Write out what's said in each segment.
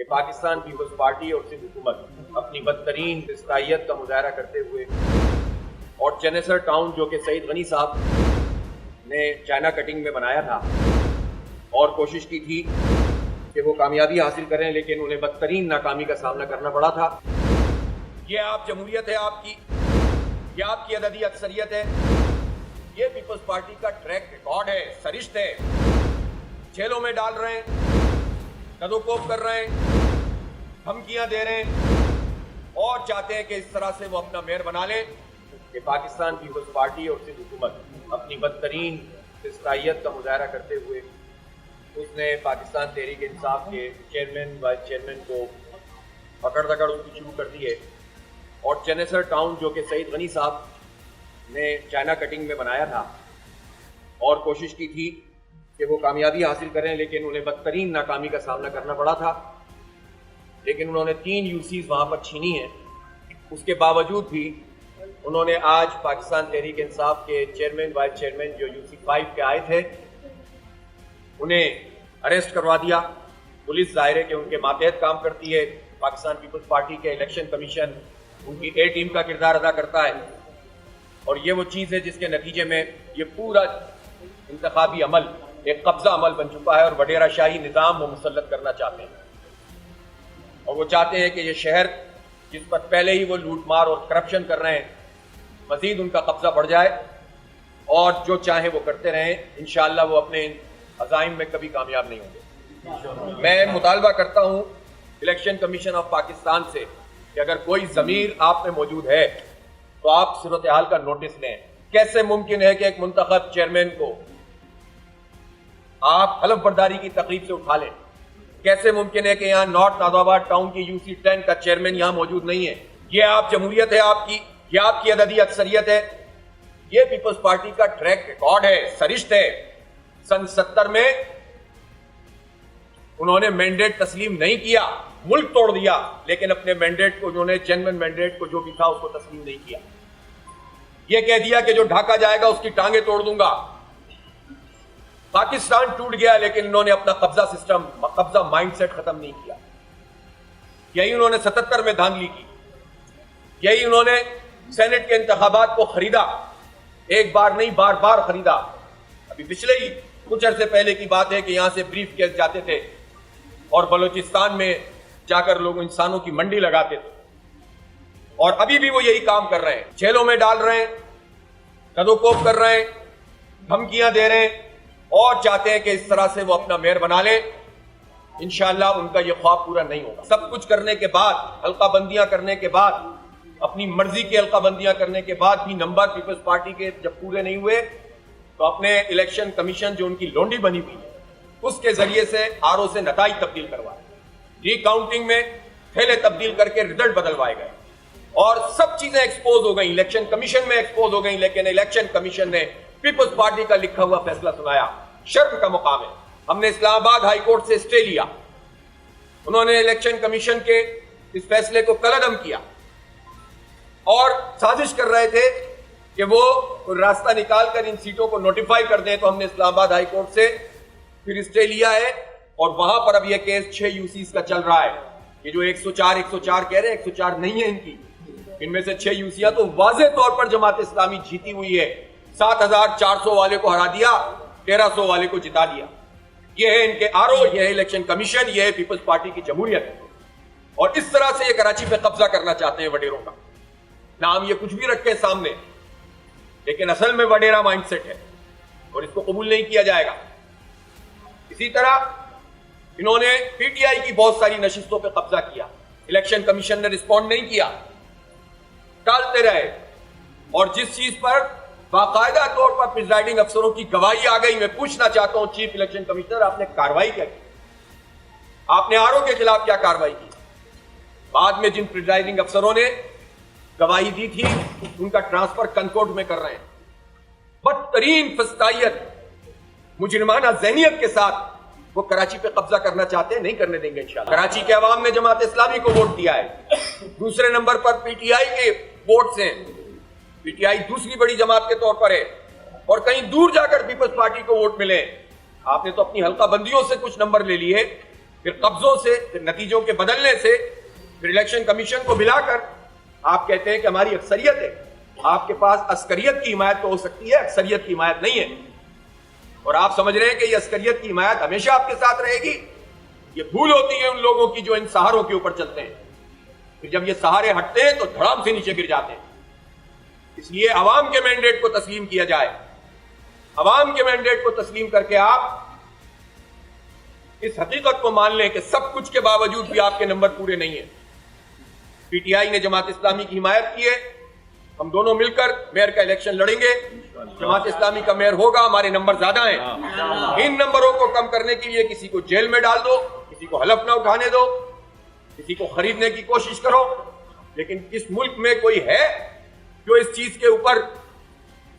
کہ Pakistan Peoples party اور سندھ حکومت اپنی بدترین استحقاقیت کا مظاہرہ کرتے ہوئے اور چنیسر ٹاؤن جو کہ سعید غنی صاحب نے چائنا کٹنگ میں بنایا تھا اور کوشش کی تھی کہ وہ کامیابی حاصل کریں، لیکن انہیں بدترین ناکامی کا سامنا کرنا پڑا تھا۔ یہ آپ جمہوریت ہے، آپ کی یہ آپ کی عددی اکثریت ہے، یہ پیپلز پارٹی کا ٹریک ریکارڈ ہے، سرشت ہے۔ جیلوں میں ڈال رہے ہیں، قدوکوب کر رہے ہیں، دھمکیاں دے رہے ہیں اور چاہتے ہیں کہ اس طرح سے وہ اپنا میئر بنا لیں کہ پاکستان پیپلز پارٹی اور سندھ حکومت اپنی بدترین استحقاقیت کا مظاہرہ کرتے ہوئے اس نے پاکستان تحریک انصاف کے چیئرمین وائس چیئرمین کو پکڑ دکڑ ان کی شروع کر دی ہے، اور چنیسر ٹاؤن جو کہ سعید غنی صاحب نے چائنا کٹنگ میں بنایا تھا اور کوشش کی تھی کہ وہ کامیابی حاصل کریں، لیکن انہیں بدترین ناکامی کا سامنا کرنا پڑا تھا۔ لیکن انہوں نے 3 UCs وہاں پر چھینی ہیں، اس کے باوجود بھی انہوں نے آج پاکستان تحریک انصاف کے چیئرمین وائس چیئرمین جو UC 5 کے آئے تھے انہیں اریسٹ کروا دیا۔ پولیس ظاہر ہے کہ ان کے ماتحت کام کرتی ہے، پاکستان پیپلز پارٹی کے الیکشن کمیشن ان کی A ٹیم کا کردار ادا کرتا ہے، اور یہ وہ چیز ہے جس کے نتیجے میں یہ پورا انتخابی عمل ایک قبضہ عمل بن چکا ہے، اور وڈیرا شاہی نظام وہ مسلط کرنا چاہتے ہیں، اور وہ چاہتے ہیں کہ یہ شہر جس پر پہلے ہی وہ لوٹ مار اور کرپشن کر رہے ہیں مزید ان کا قبضہ بڑھ جائے اور جو چاہیں وہ کرتے رہیں۔ انشاءاللہ وہ اپنے عزائم میں کبھی کامیاب نہیں ہوں گے۔ میں مطالبہ کرتا ہوں الیکشن کمیشن آف پاکستان سے کہ اگر کوئی ضمیر آپ میں موجود ہے تو آپ صورتحال کا نوٹس لیں۔ کیسے ممکن ہے کہ ایک منتخب چیئرمین کو آپ حلف برداری کی تقریب سے اٹھا لیں؟ کیسے ممکن ہے کہ یہاں نارتھ نادر آباد ٹاؤن کی UC 10 کا چیئرمین یہاں موجود نہیں ہے؟ یہ آپ جمہوریت ہے، آپ کی یہ آپ کی عددی اکثریت ہے، یہ پیپلز پارٹی کا ٹریک ریکارڈ ہے، سرشت ہے۔ سن 70 میں انہوں نے مینڈیٹ تسلیم نہیں کیا، ملک توڑ دیا، لیکن اپنے مینڈیٹ کو انہوں نے جنوین مینڈیٹ کو جو بھی تھا اس کو تسلیم نہیں کیا۔ یہ کہہ دیا کہ جو ڈھاکہ جائے گا اس کی ٹانگیں توڑ دوں گا۔ پاکستان ٹوٹ گیا، لیکن انہوں نے اپنا قبضہ سسٹم، قبضہ مائنڈ سیٹ ختم نہیں کیا۔ یہی انہوں نے 77 میں دھاندلی کی، یہی انہوں نے سینٹ کے انتخابات کو خریدا، ایک بار نہیں بار بار خریدا۔ ابھی پچھلے ہی کچھ عرصے پہلے کی بات ہے کہ یہاں سے بریف کیس جاتے تھے اور بلوچستان میں جا کر لوگ انسانوں کی منڈی لگاتے تھے، اور ابھی بھی وہ یہی کام کر رہے ہیں، جیلوں میں ڈال رہے ہیں، قدوکوب کر رہے ہیں، دھمکیاں دے رہے ہیں اور چاہتے ہیں کہ اس طرح سے وہ اپنا میئر بنا لیں۔ انشاءاللہ ان کا یہ خواب پورا نہیں ہوگا۔ سب کچھ کرنے کے بعد، حلقہ بندیاں کرنے کے بعد، اپنی مرضی کی حلقہ بندیاں کرنے کے بعد بھی نمبر پیپلز پارٹی کے جب پورے نہیں ہوئے تو اپنے الیکشن کمیشن جو ان کی لونڈی بنی ہوئی ہے اس کے ذریعے سے RO سے نتائج تبدیل کروائے، ری کاؤنٹنگ میں تھیلے تبدیل کر کے رزلٹ بدلوائے گئے، اور سب چیزیں ایکسپوز ہو گئیں، الیکشن کمیشن میں ایکسپوز ہو گئیں، لیکن الیکشن کمیشن نے پیپلز پارٹی کا لکھا ہوا فیصلہ سنایا۔ شرم کا مقام ہے۔ ہم نے اسلام آباد ہائی کورٹ سے اسٹے لیا، انہوں نے الیکشن کمیشن کے اس فیصلے کو کالعدم کیا اور سازش کر رہے تھے کہ وہ راستہ نکال کر ان سیٹوں کو نوٹیفائی کر دیں، تو ہم نے اسلام آباد ہائی کورٹ سے پھر اسٹے لیا ہے، اور وہاں پر اب یہ کیس 6 UCs کا چل رہا ہے۔ یہ جو 104 کہہ رہے ہیں، 104 نہیں ہے ان کی، ان میں سے 6 UCs تو واضح طور پر جماعت اسلامی جیتی ہوئی ہے۔ 7400 والے کو ہرا دیا، 1300 والے کو جتا دیا۔ یہ ہے ان کے RO، یہ ہے الیکشن کمیشن، یہ ہے پیپلز پارٹی کی جمہوریت، اور اس طرح سے یہ کراچی پہ قبضہ کرنا چاہتے ہیں وڈیروں کا۔ نام یہ کچھ بھی رکھے سامنے، لیکن اصل میں وڈیرا مائنڈ سیٹ ہے، اور اس کو قبول نہیں کیا جائے گا۔ اسی طرح انہوں نے PTI کی بہت ساری نشستوں پہ قبضہ کیا، الیکشن کمیشن نے رسپونڈ نہیں کیا، ٹالتے رہے، اور جس چیز پر باقاعدہ طور پر پریزائڈنگ افسروں کی گواہی آ گئی، میں پوچھنا چاہتا ہوں چیف الیکشن کمشنر، آپ نے کارروائی کیا کی؟ آپ نے RO کے خلاف کیا کارروائی کی؟ بعد میں جن پریزائڈنگ افسروں نے گواہی دی تھی ان کا ٹرانسفر کنکورڈ میں کر رہے ہیں۔ بدترین فسطائیت، مجرمانہ ذہنیت کے ساتھ وہ کراچی پہ قبضہ کرنا چاہتے ہیں، نہیں کرنے دیں گے انشاءاللہ۔ کراچی کے عوام نے جماعت اسلامی کو ووٹ دیا ہے، دوسرے نمبر پر PTI کے ووٹس ہیں، PTI دوسری بڑی جماعت کے طور پر ہے، اور کہیں دور جا کر پیپلز پارٹی کو ووٹ ملے۔ آپ نے تو اپنی حلقہ بندیوں سے کچھ نمبر لے لیے، پھر قبضوں سے، پھر نتیجوں کے بدلنے سے، پھر الیکشن کمیشن کو ملا کر آپ کہتے ہیں کہ ہماری اکثریت ہے. آپ کے پاس عسکریت کی حمایت تو ہو سکتی ہے، اکثریت کی حمایت نہیں ہے، اور آپ سمجھ رہے ہیں کہ یہ عسکریت کی حمایت ہمیشہ آپ کے ساتھ رہے گی. یہ بھول ہوتی ہے ان لوگوں کی جو ان سہاروں کے اوپر چلتے ہیں. پھر جب یہ سہارے ہٹتے ہیں تو دھڑام سے نیچے گر جاتے ہیں. اس لیے عوام کے مینڈیٹ کو تسلیم کیا جائے. عوام کے مینڈیٹ کو تسلیم کر کے آپ اس حقیقت کو مان لیں کہ سب کچھ کے باوجود بھی آپ کے نمبر پورے نہیں ہیں. پی ٹی آئی نے جماعت اسلامی کی حمایت کی ہے. ہم دونوں مل کر میئر کا الیکشن لڑیں گے. جماعت اسلامی کا میئر ہوگا. ہمارے نمبر زیادہ ہیں. ان نمبروں کو کم کرنے کے لیے کسی کو جیل میں ڈال دو، کسی کو حلف نہ اٹھانے دو، کسی کو خریدنے کی کوشش کرو، لیکن اس ملک میں کوئی ہے جو اس چیز کے اوپر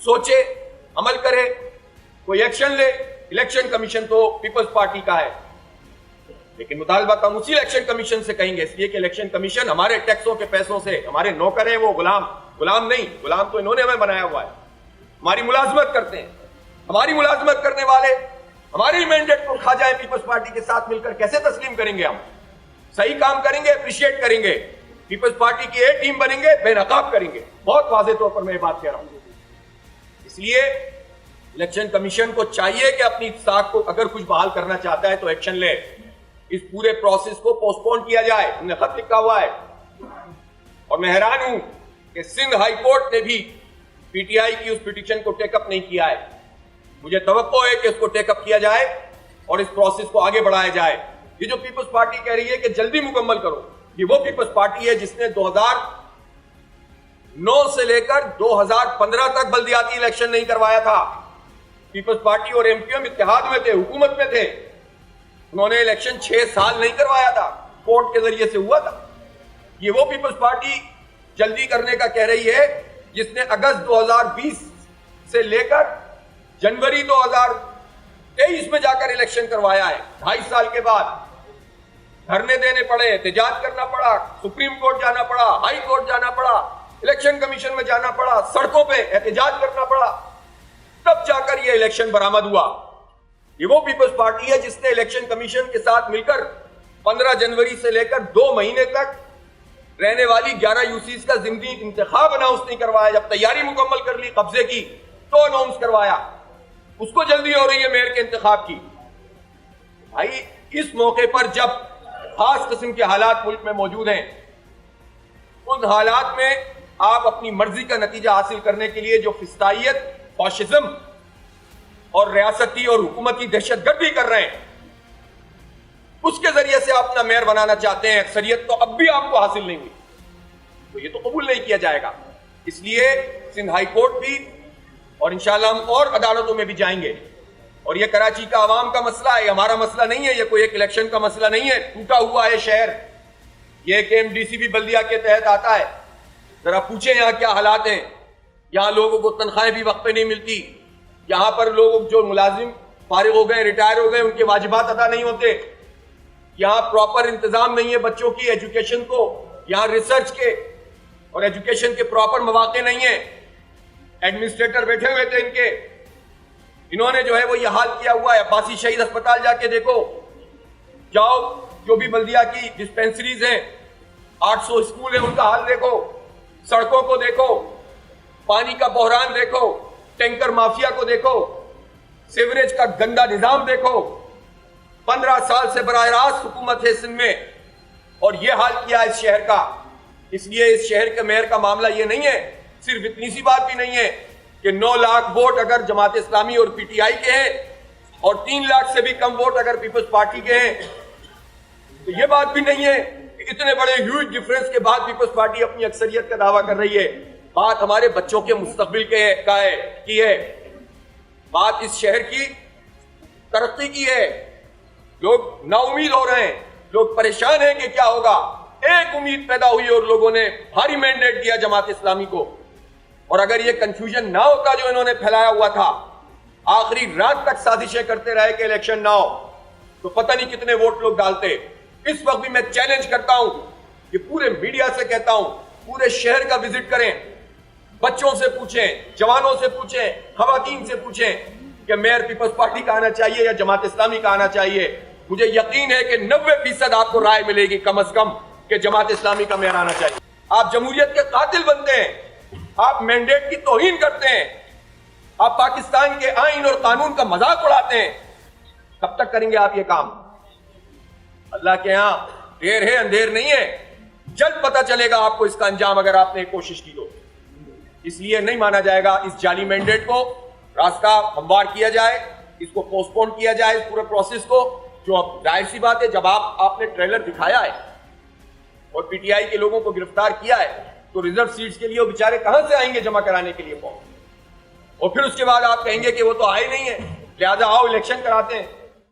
سوچے، عمل کرے، کوئی ایکشن لے؟ الیکشن کمیشن تو پیپلز پارٹی کا ہے، لیکن مطالبہ ہم اسی الیکشن کمیشن سے کہیں گے، اس لیے کہ الیکشن کمیشن ہمارے ٹیکسوں کے پیسوں سے، ہمارے نوکر ہیں وہ، غلام نہیں. غلام تو انہوں نے ہمیں بنایا ہوا ہے. ہماری ملازمت کرتے ہیں. ہماری ملازمت کرنے والے ہمارے ہی مینڈیٹ کو کھا جائیں پیپلز پارٹی کے ساتھ مل کر کیسے تسلیم کریں گے؟ ہم صحیح کام کریں گے، اپریشیٹ کریں گے، پیپلز پارٹی کی ایک ٹیم بنیں گے، بے نقاب کریں گے. بہت واضح طور پر میں یہ بات کہہ رہا ہوں. اس لیے الیکشن کمیشن کو چاہیے کہ اپنی اتفاق کو اگر کچھ بحال کرنا چاہتا ہے تو ایکشن لے. اس پورے پروسیس کو پوسٹ پون کیا جائے. ہم نے خط لکھا ہوا ہے اور میں حیران ہوں کہ سندھ ہائی کورٹ نے بھی پی ٹی آئی کی اس پٹیشن کو ٹیک اپ نہیں کیا ہے. مجھے توقع ہے کہ اس کو ٹیک اپ کیا جائے اور اس پروسیس کو آگے بڑھایا جائے. یہ جو پیپلز پارٹی کہہ رہی ہے کہ جلدی مکمل کرو، یہ وہ پیپلز پارٹی ہے جس نے 2009 سے لے کر 2015 تک بلدیاتی الیکشن نہیں کروایا تھا. پیپلز پارٹی اور ایم کیو ایم اتحاد میں تھے، حکومت میں تھے. انہوں نے الیکشن 6 سال نہیں کروایا تھا، کورٹ کے ذریعے سے ہوا تھا. یہ وہ پیپلز پارٹی جلدی کرنے کا کہہ رہی ہے جس نے اگست 2020 سے لے کر جنوری 2023 میں جا کر الیکشن کروایا ہے. 2.5 سال کے بعد دھرنے دینے پڑے، احتجاج کرنا پڑا، سپریم کورٹ جانا پڑا، ہائی کورٹ جانا پڑا، الیکشن کمیشن میں جانا پڑا، سڑکوں پہ احتجاج کرنا پڑا، تب جا کر یہ الیکشن برآمد ہوا. یہ وہ پیپلز پارٹی ہے جس نے الیکشن کمیشن کے ساتھ مل کر 15 جنوری سے لے کر 2 مہینے تک رہنے والی 11 یوسیز کا ضمنی انتخاب اناؤنس نہیں کروایا. جب تیاری مکمل کر لی قبضے کی تو اناؤنس کروایا. اس کو جلدی ہو رہی ہے میئر کے انتخاب کی. بھائی اس موقع پر جب خاص قسم کے حالات ملک میں موجود ہیں، ان حالات میں آپ اپنی مرضی کا نتیجہ حاصل کرنے کے لیے جو فسطائیت، فاشزم اور ریاستی اور حکومتی دہشت گردی کر رہے ہیں، اس کے ذریعے سے آپ اپنا میئر بنانا چاہتے ہیں، اکثریت تو اب بھی آپ کو حاصل نہیں ہوئی، تو یہ تو قبول نہیں کیا جائے گا. اس لیے سندھ ہائی کورٹ بھی اور انشاءاللہ ہم اور عدالتوں میں بھی جائیں گے. اور یہ کراچی کا عوام کا مسئلہ ہے، ہمارا مسئلہ نہیں ہے. یہ کوئی ایک الیکشن کا مسئلہ نہیں ہے. ٹوٹا ہوا ہے شہر. یہ ایک ایم ڈی سی بھی بلدیہ کے تحت آتا ہے. ذرا پوچھیں یہاں کیا حالات ہیں. یہاں لوگوں کو تنخواہیں بھی وقت پہ نہیں ملتی. یہاں پر لوگ جو ملازم فارغ ہو گئے، ریٹائر ہو گئے، ان کے واجبات ادا نہیں ہوتے. یہاں پراپر انتظام نہیں ہے بچوں کی ایجوکیشن کو. یہاں ریسرچ کے اور ایجوکیشن کے پراپر مواقع نہیں ہیں. ایڈمنسٹریٹر بیٹھے ہوئے تھے ان کے، انہوں نے جو ہے وہ یہ حال کیا ہوا ہے. عباسی شہید ہسپتال جا کے دیکھو، جاؤ جو بھی بلدیہ کی ڈسپینسریز ہیں، 800 اسکول ہیں، ان کا حال دیکھو. سڑکوں کو دیکھو، پانی کا بحران دیکھو، ٹینکر مافیا کو دیکھو، سیوریج کا گندا نظام دیکھو. 15 سال سے براہ راست حکومت ہے سندھ میں، اور یہ حال کیا اس شہر کا. اس لیے اس شہر کے میئر کا معاملہ یہ نہیں ہے. صرف اتنی سی بات بھی نہیں ہے کہ 9 لاکھ ووٹ اگر جماعت اسلامی اور پی ٹی آئی کے ہیں اور 3 لاکھ سے بھی کم ووٹ اگر پیپلز پارٹی کے ہیں، تو یہ بات بھی نہیں ہے کہ اتنے بڑے ہیوج ڈیفرنس کے بعد پیپلز پارٹی اپنی اکثریت کا دعویٰ کر رہی ہے. بات ہمارے بچوں کے مستقبل کی ہے. بات اس شہر کی ترقی کی ہے. لوگ نا امید ہو رہے ہیں، لوگ پریشان ہیں کہ کیا ہوگا. ایک امید پیدا ہوئی اور لوگوں نے بھاری مینڈیٹ دیا جماعت اسلامی کو. اور اگر یہ کنفیوژن نہ ہوتا جو انہوں نے پھیلایا ہوا تھا، آخری رات تک سازشیں کرتے رہے کہ الیکشن نہ ہو، تو پتہ نہیں کتنے ووٹ لوگ ڈالتے. اس وقت بھی میں چیلنج کرتا ہوں کہ پورے میڈیا سے کہتا ہوں، پورے شہر کا وزٹ کریں، بچوں سے پوچھیں، جوانوں سے پوچھیں، خواتین سے پوچھیں کہ میئر پیپلز پارٹی کا آنا چاہیے یا جماعت اسلامی کا آنا چاہیے. مجھے یقین ہے کہ 90% آپ کو رائے ملے گی کم از کم کہ جماعت اسلامی کا میئر آنا چاہیے. آپ جمہوریت کے قاتل بنتے ہیں, آپ مینڈیٹ کی توہین کرتے ہیں, آپ پاکستان کے آئین اور قانون کا مذاق اڑاتے ہیں. کب تک کریں گے آپ یہ کام؟ اللہ کے ہاں دیر ہے اندھیر نہیں ہے, جلد پتہ چلے گا آپ کو اس کا انجام اگر آپ نے کوشش کی تو. اس لیے نہیں مانا جائے گا اس جعلی مینڈیٹ کو. راستہ ہموار کیا جائے, اس کو پوسٹ پون کیا جائے, اس پورے پروسیس کو. جو اب ظاہر سی بات ہے, جب آپ نے ٹریلر دکھایا ہے اور پی ٹی آئی کے لوگوں کو گرفتار کیا ہے تو ریزرو سیٹس کے لیے وہ بیچارے کہاں سے آئیں گے جمع کرانے کے لیے فارم؟ اور پھر اس کے بعد آپ کہیں گے کہ وہ تو آئے نہیں ہیں, لہذا آؤ الیکشن کراتے ہیں.